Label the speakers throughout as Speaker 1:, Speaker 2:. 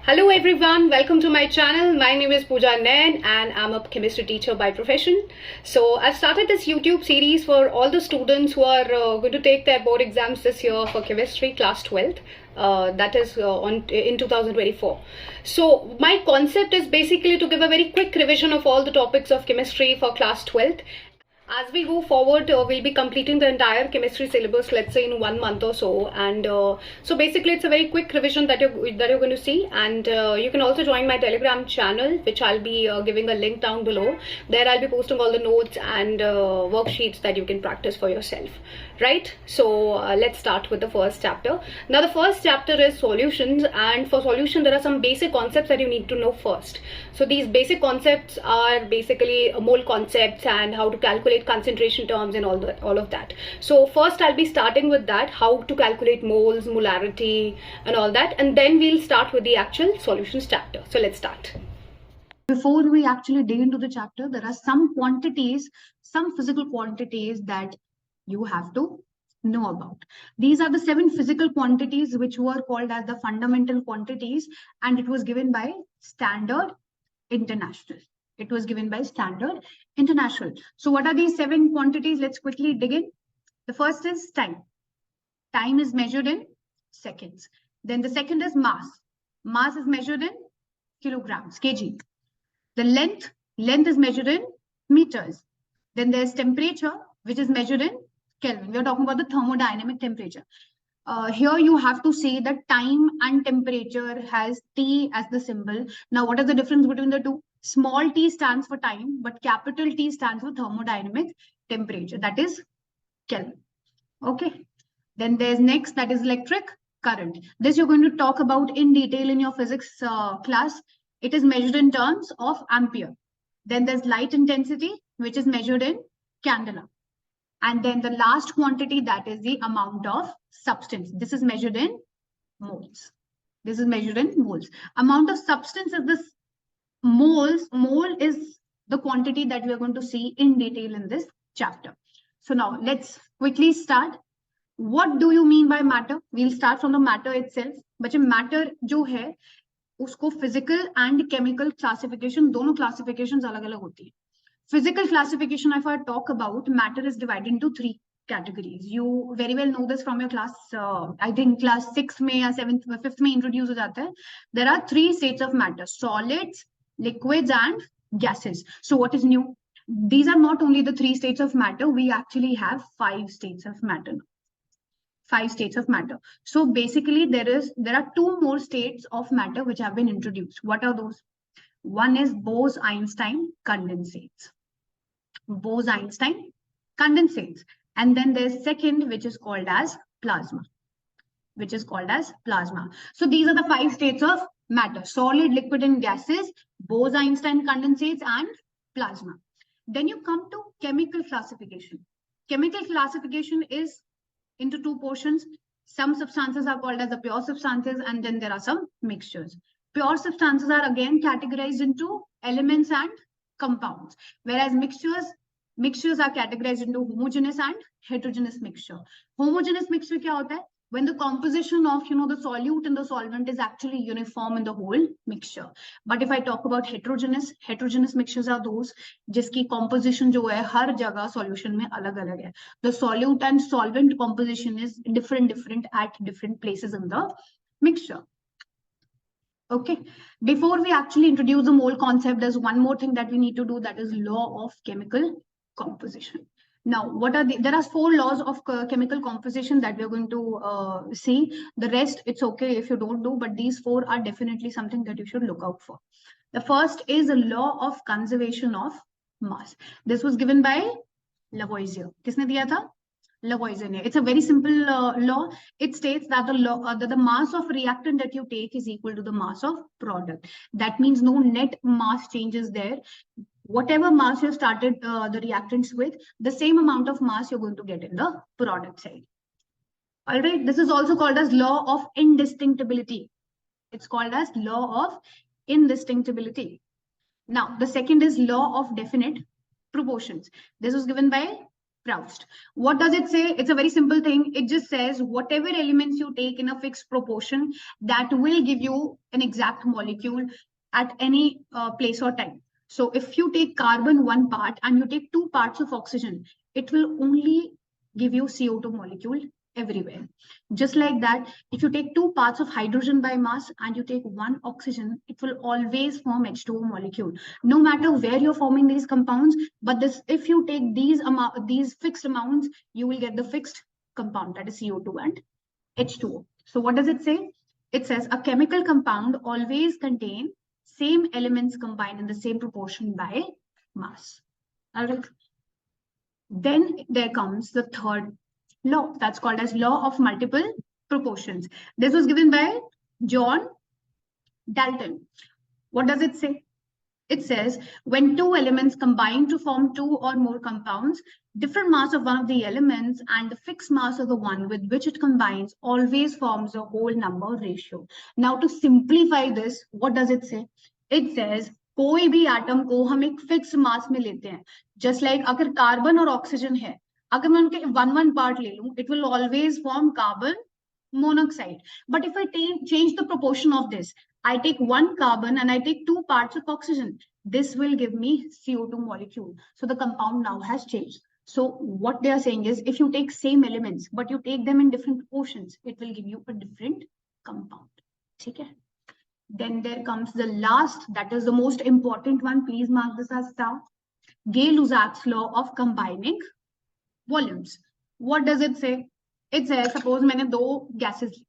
Speaker 1: Hello everyone, welcome to my channel. My name is Pooja Nain and I'm a chemistry teacher by profession. So I've started this YouTube series for all the students who are going to take their board exams this year for chemistry class 12th. That is in 2024. So my concept is basically to give a very quick revision of all the topics of chemistry for class 12th. As we go forward, we'll be completing the entire chemistry syllabus, let's say in 1 month or so. And so basically, it's a very quick revision that you're going to see. And you can also join my Telegram channel, which I'll be giving a link down below. There, I'll be posting all the notes and worksheets that you can practice for yourself. Right? So let's start with the first chapter. Now, the first chapter is solutions, and for solution, there are some basic concepts that you need to know first. So these basic concepts are basically mole concepts and how to calculate concentration terms and all of that. So first I'll be starting with that, how to calculate moles, molarity and all that, and then we'll start with the actual solutions chapter. So let's start.
Speaker 2: Before we actually dig into the chapter, there are some quantities, some physical quantities that you have to know about. These are the 7 physical quantities which were called as the fundamental quantities, and it was given by Standard International. It was given by Standard International. So what are these 7 quantities? Let's quickly dig in. The first is time. Time is measured in seconds. Then the second is mass. Mass is measured in kilograms, kg. The length is measured in meters. Then there's temperature, which is measured in Kelvin. We are talking about the thermodynamic temperature. Here you have to say that time and temperature has T as the symbol. Now, what is the difference between the two? Small t stands for time, but capital T stands for thermodynamic temperature. That is Kelvin. Okay. Then there's next, that is electric current. This you're going to talk about in detail in your physics class. It is measured in terms of ampere. Then there's light intensity, which is measured in candela. And then the last quantity, that is the amount of substance. This is measured in moles. This is measured in moles. Amount of substance is this moles. Mole is the quantity that we are going to see in detail in this chapter. So now let's quickly start. What do you mean by matter? We'll start from the matter itself. But matter जो है, उसको physical and chemical classification, दोनों classifications अलग-अलग होती है. Physical classification, if I talk about, matter is divided into 3 categories. You very well know this from your class, I think class 6 में या 7th, 5th में introduce हो जाता है. There are 3 states of matter: solids, liquids and gases. So what is new? These are not only the 3 states of matter, we actually have 5 states of matter. 5 states of matter. So basically there are 2 more states of matter which have been introduced. What are those? One is Bose-Einstein condensates. Bose-Einstein condensates. And then there's second, which is called as plasma. So these are the 5 states of matter: solid, liquid and gases, Bose-Einstein condensates and plasma. Then you come to chemical classification. Chemical classification is into 2 portions. Some substances are called as the pure substances, and then there are some mixtures. Pure substances are again categorized into elements and compounds, whereas mixtures are categorized into homogeneous and heterogeneous mixture. Homogeneous mixture क्या होता है? When the composition of the solute and the solvent is actually uniform in the whole mixture. But if I talk about heterogeneous mixtures are those जिसकी composition जो है हर जगह solution में अलग-अलग है. The solute and solvent composition is different at different places in the mixture. Okay, before we actually introduce the mole concept, there's one more thing that we need to do, that is law of chemical composition. Now, what are there are 4 laws of chemical composition that we're going to see. The rest, it's okay if you don't do, but these 4 are definitely something that you should look out for. The first is the law of conservation of mass. This was given by Lavoisier. किसने दिया था? Lavoisier. It's a very simple law. It states that the mass of reactant that you take is equal to the mass of product. That means no net mass changes there. Whatever mass you started the reactants with, the same amount of mass you're going to get in the product side. All right. This is also called as law of indistinctibility. It's called as law of indistinctibility. Now, the second is law of definite proportions. This was given by Proust. What does it say? It's a very simple thing. It just says whatever elements you take in a fixed proportion, that will give you an exact molecule at any place or time. So if you take carbon one part and you take 2 parts of oxygen, it will only give you CO2 molecule everywhere. Just like that, if you take 2 parts of hydrogen by mass and you take 1 oxygen, it will always form H2O molecule. No matter where you're forming these compounds, but this, if you take these fixed amounts, you will get the fixed compound, that is CO2 and H2O. So what does it say? It says a chemical compound always contain same elements combined in the same proportion by mass. All right. Then there comes the third law, that's called as law of multiple proportions. This was given by John Dalton. What does it say? It says when 2 elements combine to form 2 or more compounds, different mass of one of the elements and the fixed mass of the one with which it combines always forms a whole number ratio. Now to simplify this, what does it say? It says कोई भी atom को हम एक fix mass में लेते हैं. Just like अगर carbon और ऑक्सीजन है, अगर मैं उनके 1 पार्ट ले लूं, it will always form carbon monoxide. But if I change the proportion of this, I take 1 carbon and I take 2 parts of oxygen, this will give me CO2 molecule. So the compound now has changed. So what they are saying is, if you take same elements but you take them in different proportions, it will give you a different compound. Okay. Then there comes the last, that is the most important one. Please mark this as star. Gay-Lussac's law of combining volumes. What does it say? It says suppose मैंने 2 gases ली,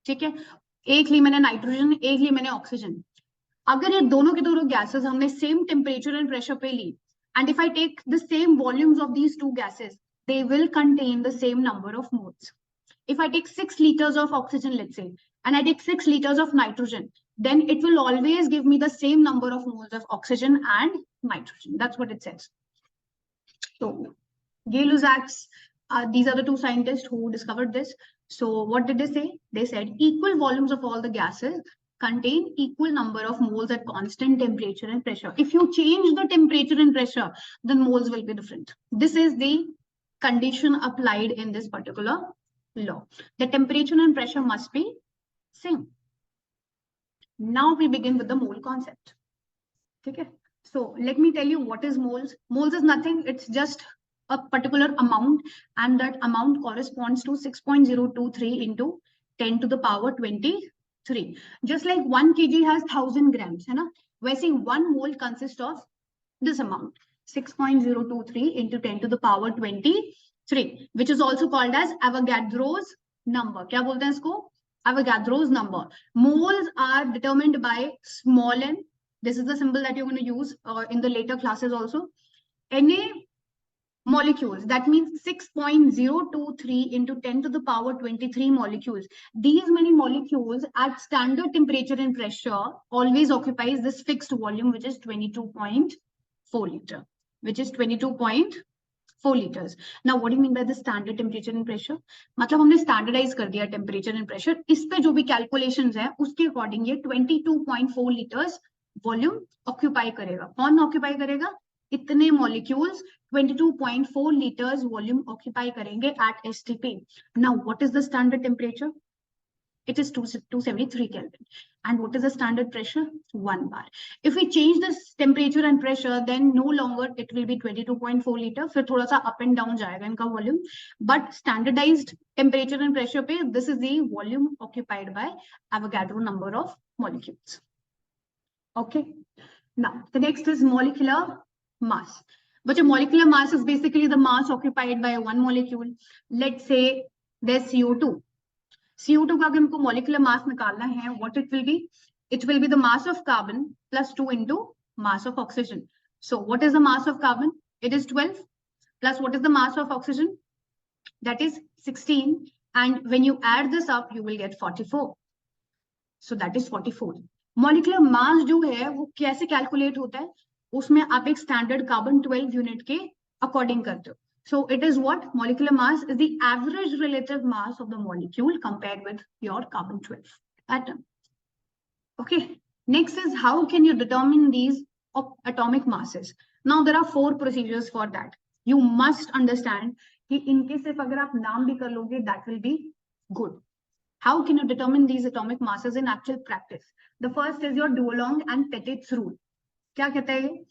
Speaker 2: ठीक है, एक ली मैंने nitrogen, एक ली मैंने oxygen. अगर ये दोनों के दोनों gases हमने same temperature and pressure पे ली, and if I take the same volumes of these 2 gases, they will contain the same number of moles. If I take 6 liters of oxygen, let's say, and I take 6 liters of nitrogen, then it will always give me the same number of moles of oxygen and nitrogen. That's what it says. So Gay-Lussac's, these are the 2 scientists who discovered this. So what did they say? They said equal volumes of all the gases contain equal number of moles at constant temperature and pressure. If you change the temperature and pressure, then moles will be different. This is the condition applied in this particular law. The temperature and pressure must be same. Now we begin with the mole concept. Okay. So let me tell you what is moles. Moles is nothing. It's just a particular amount, and that amount corresponds to 6.023 into 10 to the power 23. Just like 1 kg has 1000 grams, है ना? वैसे 1 mole consists of this amount, 6.023 into 10 to the power 23, which is also called as Avogadro's number. क्या बोलते हैं इसको? Avogadro's number. Moles are determined by small n. This is the symbol that you're going to use in the later classes also. Na molecules, that means 6.023 into 10 to the power 23 molecules. These many molecules at standard temperature and pressure always occupies this fixed volume, which is 22.4 liter, which is 22.4 liters. Now, what do you mean by the standard temperature and pressure? मतलब हमने standardize कर दिया temperature and pressure. इस पे जो भी calculations है, उसके according ये 22.4 liters volume occupy करेगा. कौन occupy करेगा? इतने molecules 22.4 liters volume occupy करेंगे at STP. Now, what is the standard temperature? It is 273 Kelvin. And what is the standard pressure? 1 bar. If we change this temperature and pressure, then no longer it will be 22.4 liter. फिर थोड़ा सा up and down जाएगा इनका volume. But standardized temperature and pressure पे, this is the volume occupied by Avogadro number of molecules. Okay. Now, the next is molecular mass. But your molecular mass is basically the mass occupied by one molecule. Let's say there's CO2. CO2 का अगर हमको molecular mass निकालना है, what it will be? It will be the mass of carbon plus 2 into mass of oxygen. So what is the mass of carbon? It is 12. Plus what is the mass of oxygen? That is 16. And when you add this up, you will get 44. So that is 44. Molecular mass जो है वो कैसे calculate होता है? उसमें आप एक standard carbon 12 unit के according करते हो. So it is what? Molecular mass is the average relative mass of the molecule compared with your carbon 12 atom. Okay. Next is how can you determine these atomic masses? Now there are 4 procedures for that. You must understand कि इनके सिर्फ अगर आप नाम भी कर लोगे, that will be good. How can you determine these atomic masses in actual practice? The first is your Duolong and Petit's rule. क्या कहता है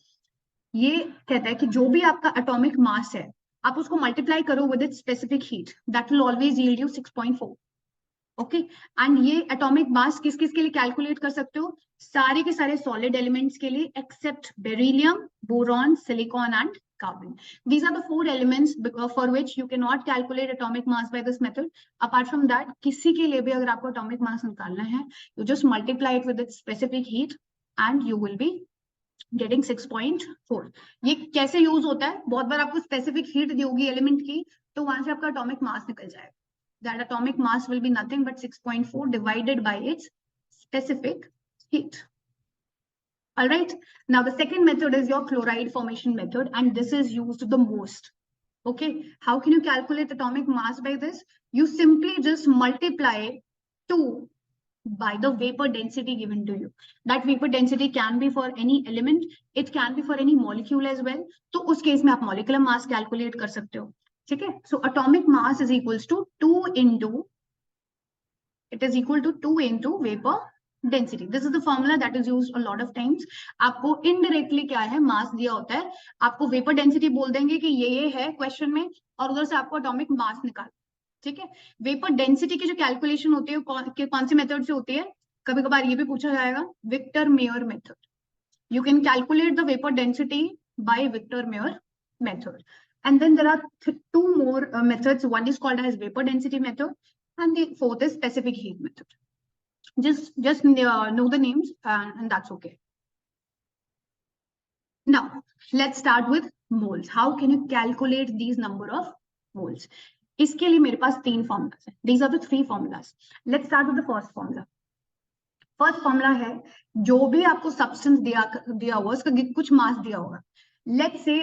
Speaker 2: ये कहता है कि जो भी आपका atomic mass है, आप उसको multiply करो with its specific heat. That will always yield you 6.4. Okay and ये एटॉमिक मास किस किस के लिए कैलकुलेट कर सकते हो? सारे के सारे सॉलिड एलिमेंट्स के लिए except beryllium, boron, silicon and carbon. These are the 4 elements for which you cannot calculate atomic mass by this method. Apart from that, किसी के लिए भी अगर आपको atomic mass निकालना है, you just multiply it with its specific heat and you will be getting 6.4. ये कैसे यूज होता है? बहुत बार आपको स्पेसिफिक हीट दी होगी एलिमेंट की, तो वहां से आपका एटॉमिक मास निकल जाएगा. That atomic mass will be nothing but 6.4 divided by its specific heat. All right. Now the second method is your chloride formation method, and this is used the most. Okay. How can you calculate atomic mass by this? You simply just multiply 2 by the vapor density given to you. That vapor density can be for any element, it can be for any molecule as well. तो उस case में आप molecular mass calculate कर सकते हो. ठीक है. So atomic mass is equals to 2 into vapor density. This is the formula that is used a lot of times. आपको indirectly क्या है, मास दिया होता है, आपको वेपर डेंसिटी बोल देंगे कि ये है क्वेश्चन में, और उधर से आपको एटॉमिक मास निकाल. ठीक है. वेपर डेंसिटी की जो कैलकुलेशन होती है कौन से मेथड से होती है? कभी कभार ये भी पूछा जाएगा, Victor Meyer method. You can calculate the vapour density by Victor Meyer method. And then there are 2 more methods. One is called as vapor density method, and the 4th is specific heat method. Just know the names, and that's okay. Now let's start with moles. How can you calculate these number of moles? इसके लिए मेरे पास 3 formulas हैं. These are the 3 formulas. Let's start with the first formula. First formula है, जो भी आपको substance दिया हुआ, उसका कुछ मास दिया होगा. Let's say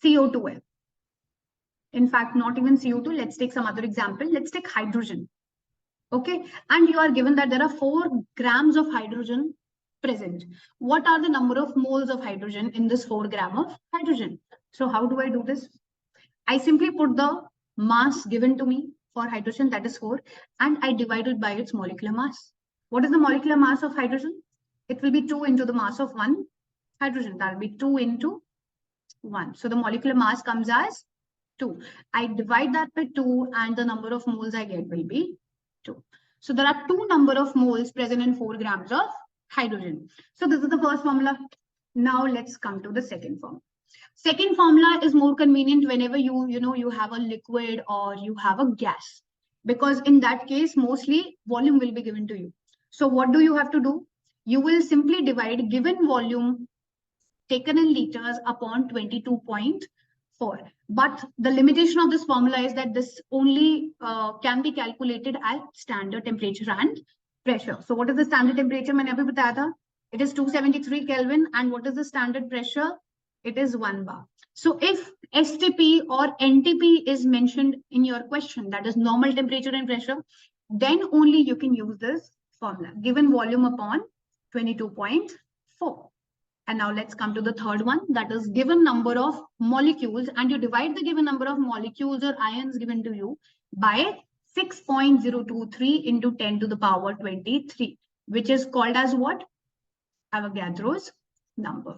Speaker 2: CO2 है. In fact, not even CO2. Let's take some other example. Let's take hydrogen. Okay. And you are given that there are 4 grams of hydrogen present. What are the number of moles of hydrogen in this 4 gram of hydrogen? So how do I do this? I simply put the mass given to me for hydrogen, that is 4, and I divide it by its molecular mass. What is the molecular mass of hydrogen? It will be 2 into the mass of 1 hydrogen. That will be 2 into 1. So the molecular mass comes as 2. I divide that by 2 and the number of moles I get will be 2. So there are 2 number of moles present in 4 grams of hydrogen. So this is the first formula. Now let's come to the second formula. Second formula is more convenient whenever you have a liquid or you have a gas, because in that case mostly volume will be given to you. So what do you have to do? You will simply divide given volume taken in liters upon 22.4. But the limitation of this formula is that this only can be calculated at standard temperature and pressure. So what is the standard temperature? मैंने अभी बताया था. It is 273 Kelvin. And what is the standard pressure? It is 1 bar. So if STP or NTP is mentioned in your question, that is normal temperature and pressure, then only you can use this formula, given volume upon 22.4. And now let's come to the third one, that is given number of molecules, and you divide the given number of molecules or ions given to you by 6.023 into 10 to the power 23, which is called as what? Avogadro's number.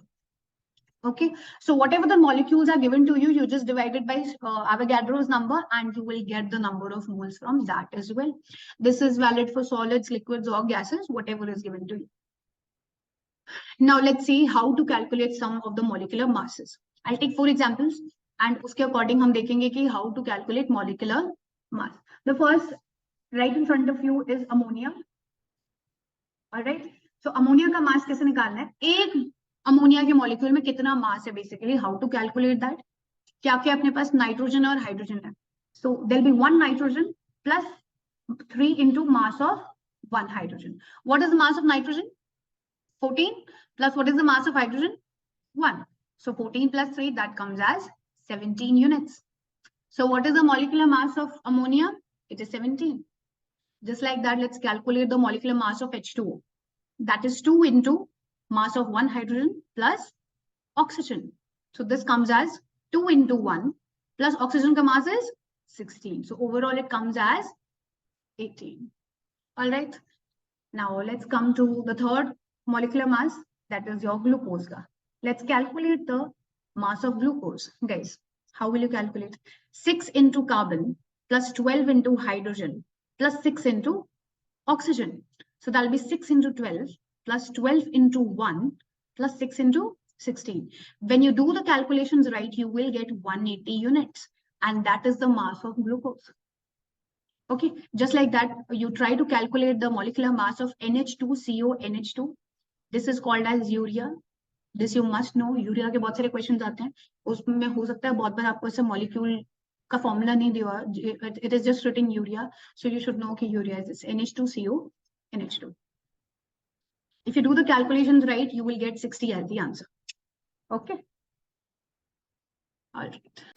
Speaker 2: Okay, so whatever the molecules are given to you, you just divide it by Avogadro's number and you will get the number of moles from that as well. This is valid for solids, liquids or gases, whatever is given to you. Now let's see how to calculate some of the molecular masses. I'll take 4 examples and uske according hum dekhenge ki how to calculate molecular mass. The first right in front of you is ammonia. All right, so ammonia का mass कैसे निकालना है? एक ammonia के molecule में कितना mass है, basically how to calculate that. क्या क्या अपने पास नाइट्रोजन और हाइड्रोजन है. So there will be 1 nitrogen plus 3 into mass of 1 hydrogen. What is the mass of nitrogen? 14 plus what is the mass of hydrogen? 1. So 14 plus 3, that comes as 17 units. So what is the molecular mass of ammonia? It is 17. Just like that, let's calculate the molecular mass of H2O. That is 2 into mass of 1 hydrogen plus oxygen. So this comes as 2 into 1 plus oxygen ka mass is 16. So overall it comes as 18. All right. Now let's come to the third molecular mass, that is your glucose. Let's calculate the mass of glucose. Guys, how will you calculate? 6 into carbon plus 12 into hydrogen plus 6 into oxygen. So that'll be 6 into 12 plus 12 into 1 plus 6 into 16. When you do the calculations right, you will get 180 units, and that is the mass of glucose. Okay, just like that, you try to calculate the molecular mass of NH2CO NH2. This is called as urea. This you must know. Urea के बहुत सारे questions आते हैं. उसमें हो सकता है बहुत बार आपको ऐसे molecule का formula नहीं दिया. It is just written urea. So you should know कि urea is this NH2CO NH2. If you do the calculations right, you will get 60 as the answer. Okay. All right.